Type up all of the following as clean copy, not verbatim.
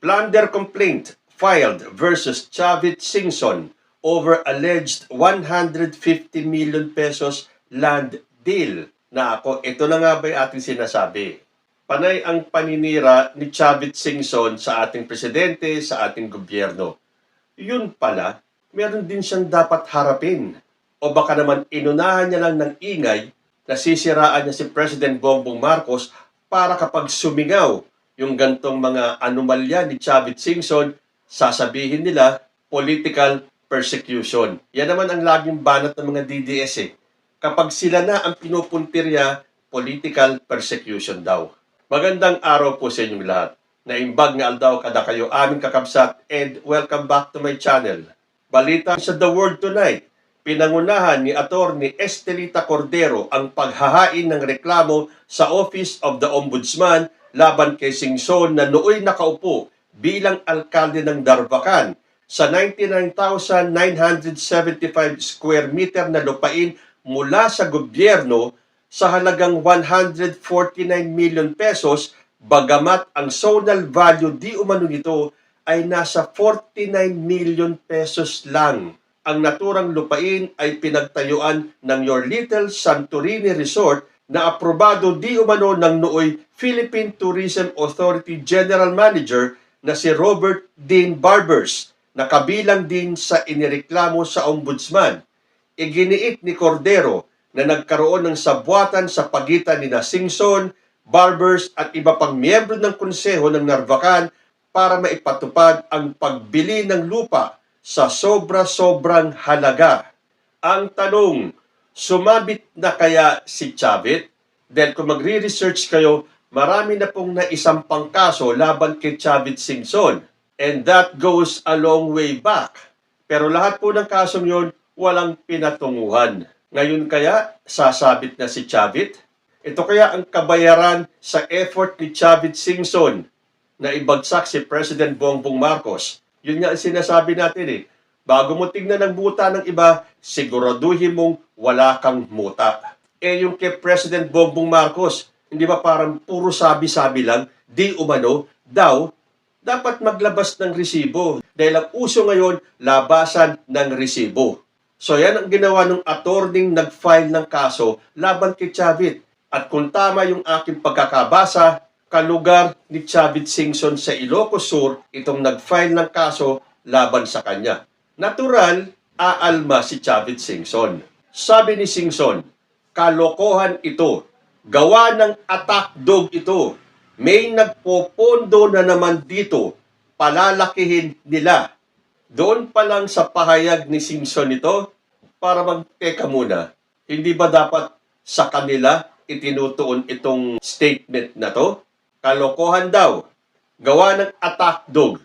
Plunder complaint filed versus Chavit Singson over alleged 150 million pesos land deal. Na ako, ito na nga ba yung ating sinasabi? Panay ang paninira ni Chavit Singson sa ating presidente, sa ating gobyerno. Yun pala, meron din siyang dapat harapin. O baka naman inunahan niya lang ng ingay, nasisiraan niya si President Bongbong Marcos para kapag sumingaw yung gantong mga anomalya ni Chavit Singson, sasabihin nila political persecution. Yan naman ang laging banat ng mga DDS eh. Kapag sila na ang pinupuntirya, political persecution daw. Magandang araw po sa inyong lahat. Naimbag nga aldaw kada kayo aming kakabsat and welcome back to my channel. Balita sa The World Tonight, pinangunahan ni Attorney Estelita Cordero ang paghahain ng reklamo sa Office of the Ombudsman laban kay Singson na nooy nakaupo bilang alkalde ng Darbacan sa 99,975 square meter na lupain mula sa gobyerno sa halagang 149 million pesos, bagamat ang zonal value di umano nito ay nasa 49 million pesos lang. Ang naturang lupain ay pinagtayuan ng Your Little Santorini Resort na aprobado di umano ng nooy Philippine Tourism Authority General Manager na si Robert Dean Barbers, na kabilang din sa inireklamo sa Ombudsman. Iginiit ni Cordero na nagkaroon ng sabwatan sa pagitan ni Singson, Barbers at iba pang miyembro ng konseho ng Narvacan para maipatupad ang pagbili ng lupa sa sobra-sobrang halaga. Ang tanong, sumabit na kaya si Chavit? Dahil kung magre-research kayo, marami na pong naisampang kaso laban kay Chavit Singson. And that goes a long way back. Pero lahat po ng kasong yon, walang pinatunguhan. Ngayon kaya, sasabit na si Chavit? Ito kaya ang kabayaran sa effort ni Chavit Singson na ibagsak si President Bongbong Marcos. Yun nga ang sinasabi natin eh. Bago mo tingnan ang muta ng iba, siguraduhin mong wala kang muta. Eh yung kay President Bongbong Marcos, hindi ba parang puro sabi-sabi lang, di umano, daw, dapat maglabas ng resibo. Dahil ang uso ngayon, labasan ng resibo. So yan ang ginawa ng attorney nag-file ng kaso laban kay Chavit. At kung tama yung aking pagkakabasa, kalugar ni Chavit Singson sa Ilocos Sur itong nag-file ng kaso laban sa kanya. Natural, aalma si Chavit Singson. Sabi ni Singson, kalokohan ito. Gawa ng attack dog ito. May nagpopondo na naman dito. Palalakihin nila. Doon pa lang sa pahayag ni Singson ito, para magteka muna, hindi ba dapat sa kanila itinutuon itong statement na to? Kalokohan daw. Gawa ng attack dog.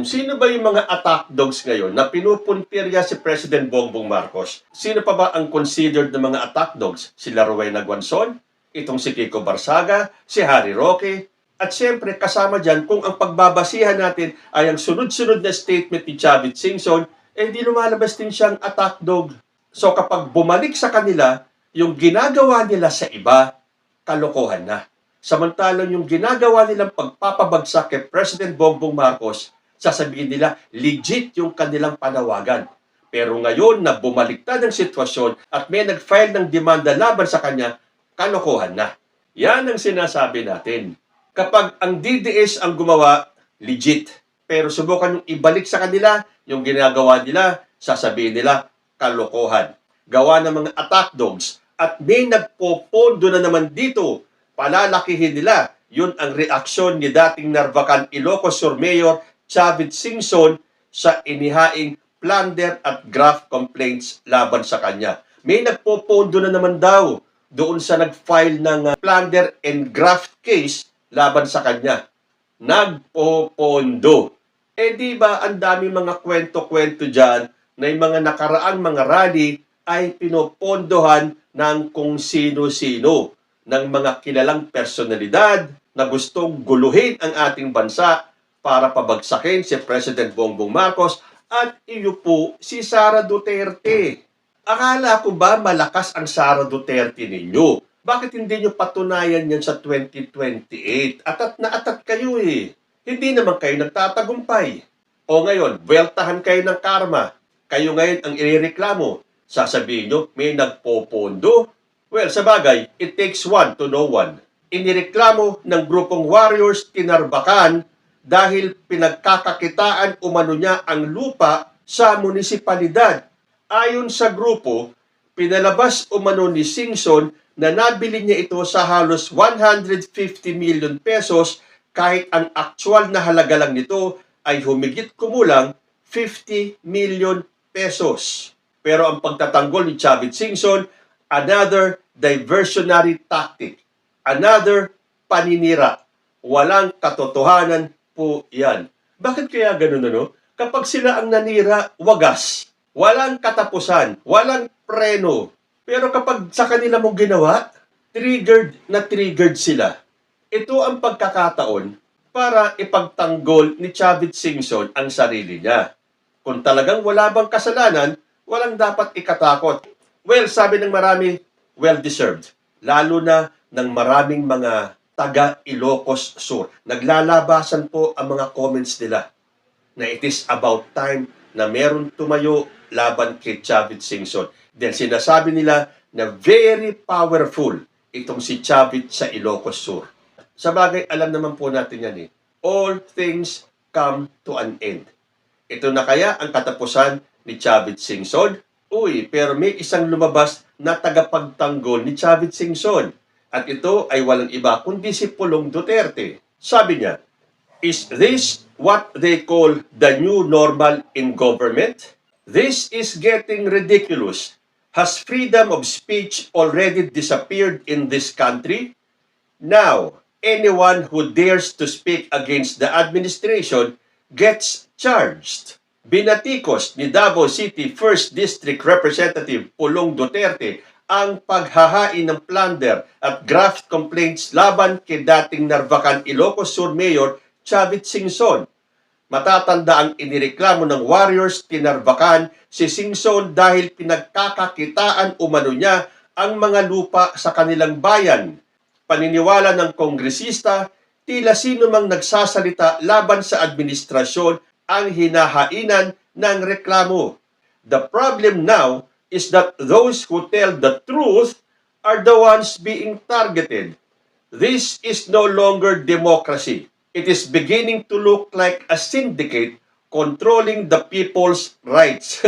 Sino ba yung mga attack dogs ngayon na pinupuntirya si President Bongbong Marcos? Sino pa ba ang considered na mga attack dogs? Sila Rowena Guanzon, itong si Kiko Barsaga, si Harry Roque, at siyempre kasama dyan kung ang pagbabasihan natin ay ang sunod-sunod na statement ni Chavit Singson, eh di lumalabas din siyang attack dog. So kapag bumalik sa kanila, yung ginagawa nila sa iba, kalokohan na. Samantalang yung ginagawa nilang pagpapabagsak kay President Bongbong Marcos, sasabihin nila, legit yung kanilang panawagan. Pero ngayon na bumaliktad ang sitwasyon at may nag-file ng demanda laban sa kanya, kalokohan na. Yan ang sinasabi natin. Kapag ang DDS ang gumawa, legit. Pero subukan yung ibalik sa kanila, yung ginagawa nila, sasabihin nila, kalokohan. Gawa ng mga attack dogs. At may nagpopondo na naman dito, palalakihin nila. Yun ang reaksyon ni dating Narvacan Ilocos Sur Mayor Chavit Singson sa inihaing plunder at graft complaints laban sa kanya. May nagpopondo na naman daw doon sa nag-file ng plunder and graft case laban sa kanya. Nagpopondo. Eh di ba ang dami mga kwento-kwento dyan na yung mga nakaraang mga rally ay pinopondohan ng kung sino-sino, ng mga kilalang personalidad na gustong guluhin ang ating bansa para pabagsakin si President Bongbong Marcos at iyo po si Sara Duterte. Akala ko ba malakas ang Sara Duterte ninyo? Bakit hindi nyo patunayan yan sa 2028? Atat na atat kayo eh. Hindi naman kayo nagtatagumpay. O ngayon, buweltahan kayo ng karma. Kayo ngayon ang irereklamo. Sasabihin nyo, may nagpopondo. Well, sa bagay, it takes one to know one. Inireklamo ng grupong warriors tinarbakan dahil pinagkakakitaan umano niya ang lupa sa munisipalidad. Ayon sa grupo, pinalabas umano ni Singson na nabili niya ito sa halos 150 million pesos kahit ang actual na halaga lang nito ay humigit kumulang 50 million pesos. Pero ang pagtatanggol ni Chavit Singson, another diversionary tactic, another paninira. Walang katotohanan po yan. Bakit kaya ganun ano? Kapag sila ang nanira, wagas. Walang katapusan, walang preno. Pero kapag sa kanila mong ginawa, triggered sila. Ito ang pagkakataon para ipagtanggol ni Chavit Singson ang sarili niya. Kung talagang wala bang kasalanan, walang dapat ikatakot. Well, sabi ng marami, well-deserved. Lalo na ng maraming mga taga Ilocos Sur. Naglalabasan po ang mga comments nila na it is about time na meron tumayo laban kay Chavit Singson. Dahil sinasabi nila na very powerful itong si Chavit sa Ilocos Sur. Sa bagay, alam naman po natin yan eh. All things come to an end. Ito na kaya ang katapusan ni Chavit Singson? Uy, pero may isang lumabas na tagapagtanggol ni Chavit Singson. At ito ay walang iba kundi si Pulong Duterte. Sabi niya, is this what they call the new normal in government? This is getting ridiculous. Has freedom of speech already disappeared in this country? Now, anyone who dares to speak against the administration gets charged. Binatikos ni Davao City 1st District Representative Pulong Duterte ang paghahain ng plunder at graft complaints laban kay dating Narvacan Ilocos Sur Mayor Chavit Singson. Matatanda ang inireklamo ng warriors tinarbakan si Singson dahil pinagkakakitaan umano niya ang mga lupa sa kanilang bayan. Paniniwala ng kongresista, tila sino mang nagsasalita laban sa administrasyon ang hinahainan ng reklamo. The problem now is that those who tell the truth are the ones being targeted. This is no longer democracy. It is beginning to look like a syndicate controlling the people's rights.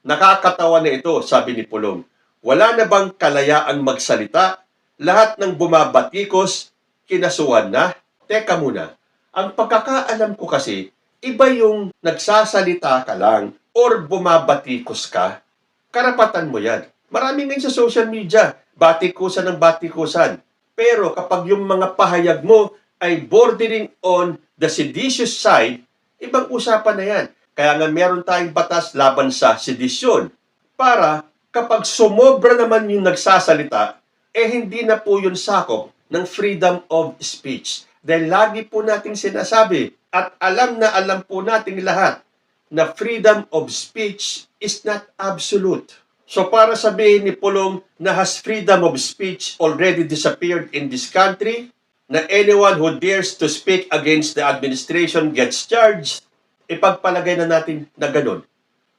Nakakatawa na ito, sabi ni Pulong. Wala na bang kalayaang magsalita? Lahat ng bumabatikos, kinasuhan na? Teka muna, ang pagkakaalam ko kasi, iba yung nagsasalita ka lang or bumabatikos ka. Karapatan mo yan. Marami ngayon sa social media, batikusan ng batikusan. Pero kapag yung mga pahayag mo ay bordering on the seditious side, ibang usapan na yan. Kaya nga meron tayong batas laban sa sedisyon. Para kapag sumobra naman yung nagsasalita, hindi na po yun sakop ng freedom of speech. Dahil lagi po nating sinasabi at alam po nating lahat na freedom of speech is not absolute. So para sabihin ni Pulong na has freedom of speech already disappeared in this country, na anyone who dares to speak against the administration gets charged, ipagpalagay na natin na ganun.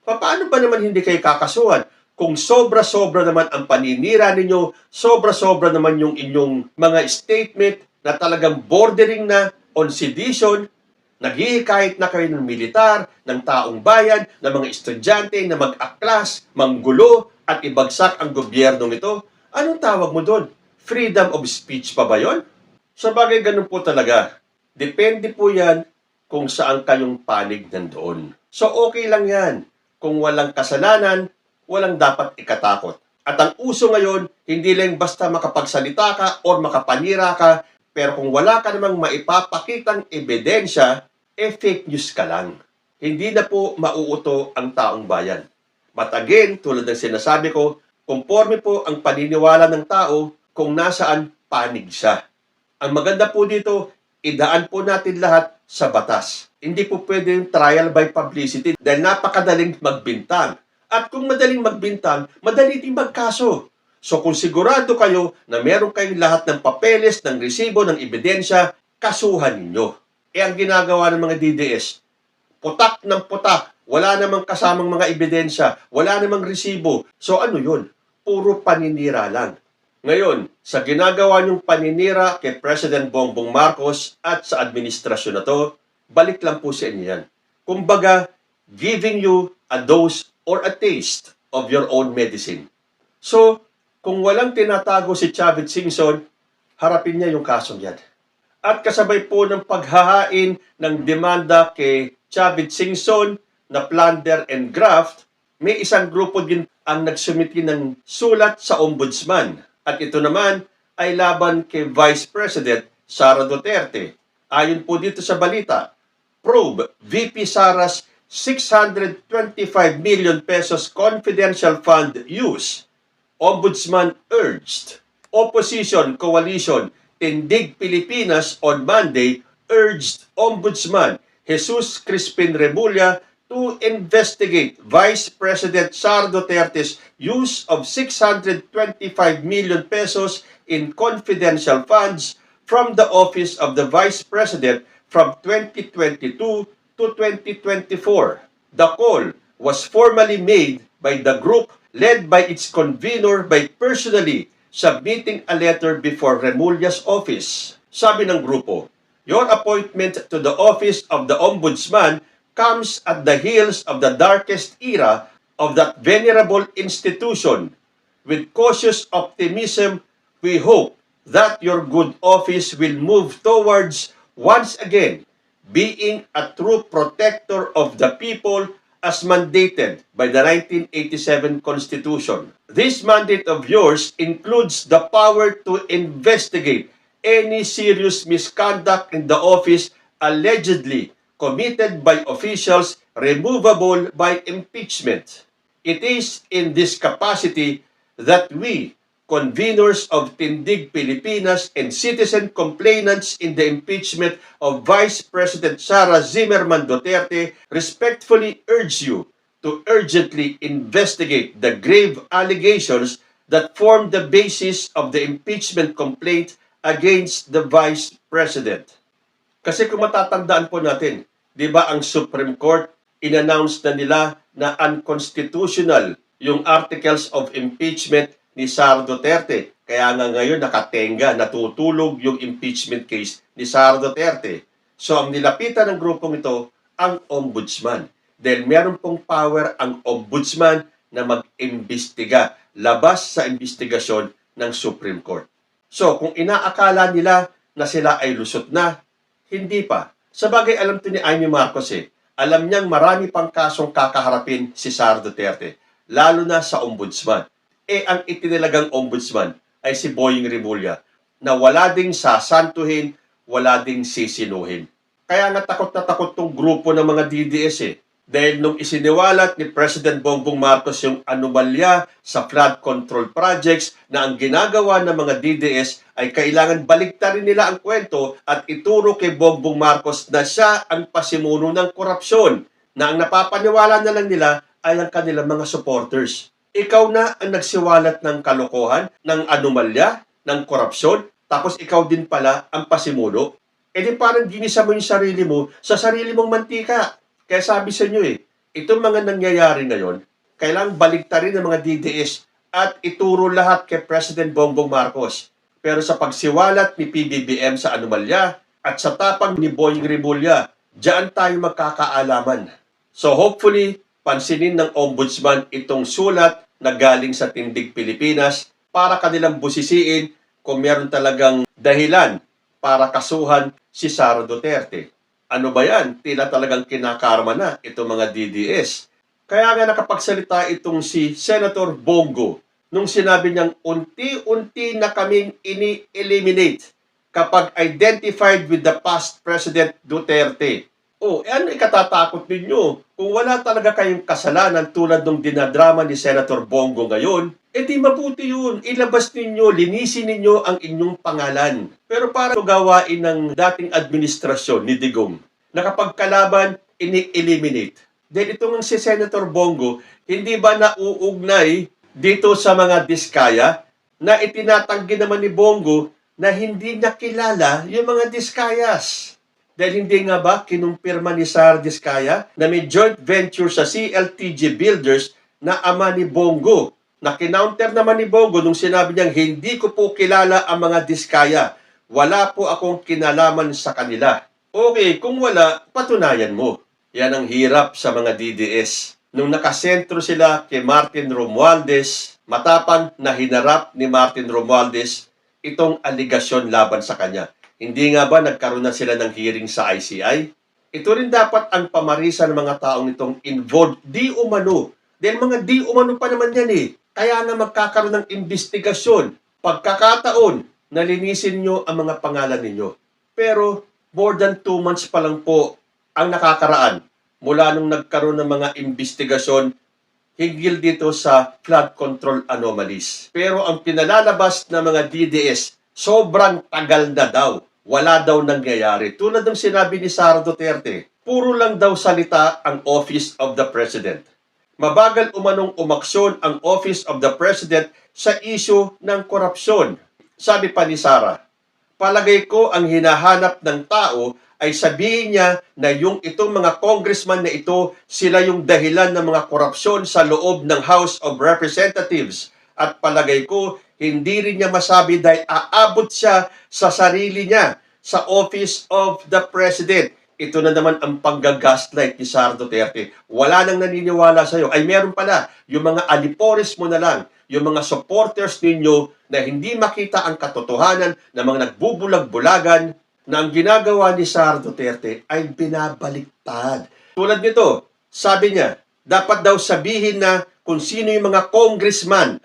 Paano ba naman hindi kayo kakasuhan? Kung sobra-sobra naman ang paninira ninyo, sobra-sobra naman yung inyong mga statement na talagang bordering na on sedition, naghihikayat na kayo ng militar, ng taong bayan, ng mga estudyante na mag-aklas, manggulo, at ibagsak ang gobyernong ito, anong tawag mo doon? Freedom of speech pa ba yun? Sa bagay ganun po talaga. Depende po yan kung saan kayong panig nandoon. So okay lang yan. Kung walang kasalanan, walang dapat ikatakot. At ang uso ngayon, hindi lang basta makapagsalita ka o makapanira ka, pero kung wala ka namang maipapakitang ebidensya, fake news ka lang. Hindi na po mauuto ang taong bayan. But again, tulad ng sinasabi ko, conforme po ang paniniwala ng tao kung nasaan panig siya. Ang maganda po dito, idaan po natin lahat sa batas. Hindi po pwede yung trial by publicity dahil napakadaling magbintang. At kung madaling magbintang, madali din magkaso. So kung sigurado kayo na meron kayong lahat ng papeles, ng resibo, ng ebidensya, kasuhan ninyo. Ang ginagawa ng mga DDS, putak ng putak, wala namang kasamang mga ebidensya, wala namang resibo. So ano yun? Puro paninira lang. Ngayon, sa ginagawa niyong paninira kay President Bongbong Marcos at sa administrasyon na to, balik lang po sa inyo yan. Kumbaga, giving you a dose or a taste of your own medicine. So, kung walang tinatago si Chavit Singson, harapin niya yung kasong yan. At kasabay po ng paghahain ng demanda kay Chavit Singson na plunder and graft, may isang grupo din ang nagsumiti ng sulat sa ombudsman. At ito naman ay laban kay Vice President Sara Duterte. Ayon po dito sa balita, probe VP Sara's 625 million pesos confidential fund use. Ombudsman urged. Opposition Coalition Tindig Pilipinas on Monday urged Ombudsman Jesus Crispin Remulla to investigate Vice President Sara Duterte's use of 625 million pesos in confidential funds from the office of the Vice President from 2022 to 2024. The call was formally made by the group led by its convener by personally submitting a letter before Remulla's office. Sabi ng grupo, your appointment to the office of the Ombudsman comes at the heels of the darkest era of that venerable institution. With cautious optimism, we hope that your good office will move towards once again being a true protector of the people as mandated by the 1987 Constitution. This mandate of yours includes the power to investigate any serious misconduct in the office allegedly committed by officials removable by impeachment. It is in this capacity that we, conveners of Tindig Pilipinas and citizen complainants in the impeachment of Vice President Sara Zimmerman Duterte, respectfully urge you to urgently investigate the grave allegations that form the basis of the impeachment complaint against the Vice President. Kasi kung matatandaan po natin, di ba ang Supreme Court, in-announce na nila na unconstitutional yung articles of impeachment ni Sara Duterte. Kaya nga ngayon nakatenga, natutulog yung impeachment case ni Sara Duterte. So ang nilapitan ng grupong ito, ang ombudsman. Dahil meron pong power ang ombudsman na mag-imbestiga, labas sa investigasyon ng Supreme Court. So kung inaakala nila na sila ay lusot na, hindi pa. Sabagay alam to ni Amy Marcos Alam niyang marami pang kasong kakaharapin si Sara Duterte, lalo na sa ombudsman. Ang itinilagang ombudsman ay si Boying Remulla na wala ding sasantuhin, wala ding sisinuhin. Kaya nga takot na takot tong grupo ng mga DDS Dahil nung isiniwalat ni President Bongbong Marcos yung anomalya sa flood control projects na ang ginagawa ng mga DDS ay kailangan baliktarin nila ang kwento at ituro kay Bongbong Marcos na siya ang pasimuno ng korupsyon, na ang napapaniwala na lang nila ay ang kanilang mga supporters. Ikaw na ang nagsiwalat ng kalokohan, ng anomalya, ng korupsyon, tapos ikaw din pala ang pasimuno. Di parang ginisa mo yung sarili mo sa sarili mong mantika. Kaya sabi sa inyo itong mga nangyayari ngayon, kailangang baliktarin ng mga DDS at ituro lahat kay President Bongbong Marcos. Pero sa pagsiwalat ni PBBM sa anomalya at sa tapang ni Boying Remulla, diyan tayo magkakaalaman. So hopefully, pansinin ng Ombudsman itong sulat na galing sa Tindig Pilipinas para kanilang busisiin kung meron talagang dahilan para kasuhan si Sara Duterte. Ano ba yan? Tila talagang kinakarma na itong mga DDS. Kaya nga nakapagsalita itong si Senator Bongo nung sinabi niyang unti-unti na kaming ini-eliminate kapag identified with the past President Duterte. Ano ikatatakot ninyo? Kung wala talaga kayong kasalanan tulad ng dinadrama ni Senator Bongo ngayon, di mabuti yun. Ilabas ninyo, linisin ninyo ang inyong pangalan. Pero para gawain ng dating administrasyon ni Digong, na kapag kalaban, ini-eliminate. Dahil itong si Senator Bongo, hindi ba nauugnay dito sa mga diskaya na itinatanggi naman ni Bongo na hindi niya kilala yung mga Diskayas. Dahil hindi nga ba kinumpirma ni Sara Diskaya na may joint venture sa CLTG Builders na ama ni Bongo. Na kinounter naman ni Bongo nung sinabi niyang hindi ko po kilala ang mga Diskaya. Wala po akong kinalaman sa kanila. Okay, kung wala, patunayan mo. Yan ang hirap sa mga DDS. Nung nakasentro sila kay Martin Romualdez, matapang na hinarap ni Martin Romualdez itong aligasyon laban sa kanya. Hindi nga ba nagkaroon na sila ng hearing sa ICI? Ito rin dapat ang pamarisan ng mga taong itong involved di umano. Dahil mga di umano pa naman yan eh. Kaya na magkakaroon ng investigasyon. Pagkakataon, nalinisin nyo ang mga pangalan ninyo. Pero more than 2 months pa lang po ang nakakaraan mula nung nagkaroon ng mga investigasyon hinggil dito sa flood control anomalies. Pero ang pinalalabas ng mga DDS, sobrang tagal na daw. Wala daw nangyayari. Tulad ng sinabi ni Sara Duterte, puro lang daw salita ang Office of the President. Mabagal umanong umaksyon ang Office of the President sa issue ng korupsyon. Sabi pa ni Sara, palagay ko ang hinahanap ng tao ay sabihin niya na yung itong mga congressman na ito, sila yung dahilan ng mga korupsyon sa loob ng House of Representatives. At palagay ko, hindi rin niya masabi dahil aabot siya sa sarili niya sa Office of the President. Ito na naman ang panggagaslight ni Sara Duterte. Wala nang naniniwala sa'yo. Ay meron pala, yung mga alipores mo na lang, yung mga supporters ninyo na hindi makita ang katotohanan ng mga nagbubulag-bulagan na ang ginagawa ni Sara Duterte ay binabaliktad. Tulad nito, sabi niya, dapat daw sabihin na kung sino yung mga congressman,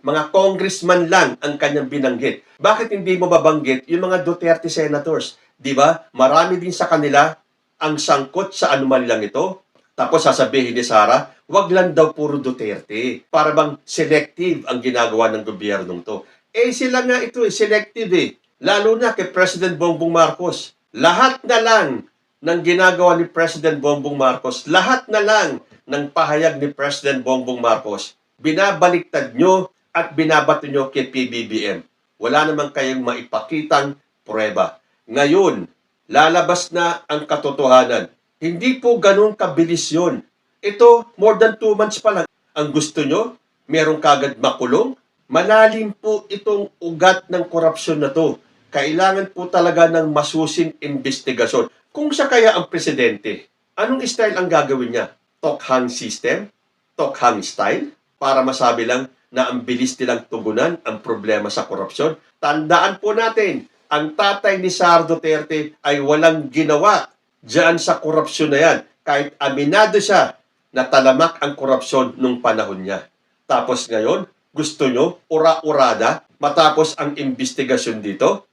mga congressman lang ang kanyang binanggit. Bakit hindi mo babanggit yung mga Duterte senators? Di ba? Marami din sa kanila ang sangkot sa anomalyang ito. Tapos sasabihin ni Sara, wag lang daw puro Duterte. Para bang selective ang ginagawa ng gobyernong to. Sila nga ito, selective eh. Lalo na kay President Bongbong Marcos. Lahat na lang ng ginagawa ni President Bongbong Marcos, lahat na lang ng pahayag ni President Bongbong Marcos, binabaliktad nyo at binabato nyo kay PBBM. Wala naman kayong maipakitang pruweba. Ngayon, lalabas na ang katotohanan. Hindi po ganun kabilis yun. Ito, more than 2 months pa lang. Ang gusto nyo, merong kagad makulong. Malalim po itong ugat ng korupsyon na to. Kailangan po talaga ng masusing investigasyon. Kung siya kaya ang presidente, anong style ang gagawin niya? Tokhang system? Tokhang style? Para masabi lang na ang bilis nilang tugunan ang problema sa korupsyon. Tandaan po natin, ang tatay ni Sara Duterte ay walang ginawa diyan sa korupsyon na yan. Kahit aminado siya na talamak ang korupsyon nung panahon niya. Tapos ngayon, gusto nyo, ura-urada, matapos ang investigasyon dito?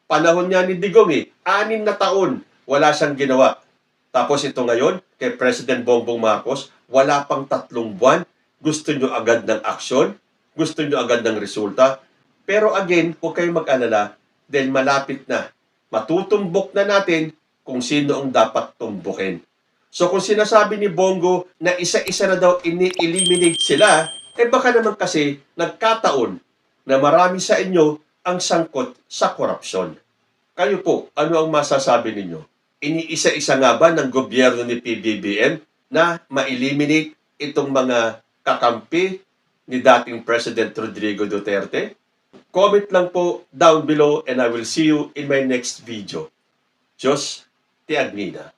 Panahon niya ni Digong 6 na taon, wala siyang ginawa. Tapos ito ngayon, kay President Bongbong Marcos, wala pang 3 buwan, gusto nyo agad ng aksyon, gusto nyo agad ng resulta. Pero again, huwag kayong mag-alala, dahil malapit na. Matutumbok na natin kung sino ang dapat tumbukin. So kung sinasabi ni Bongo na isa-isa na daw ini-eliminate sila, baka naman kasi nagkataon na marami sa inyo ang sangkot sa korupsyon. Kayo po, ano ang masasabi ninyo? Iniisa-isa nga ba ng gobyerno ni PBBM na ma-eliminate itong mga kakampi ni dating President Rodrigo Duterte? Comment lang po down below and I will see you in my next video. Diyos, ti Agnina.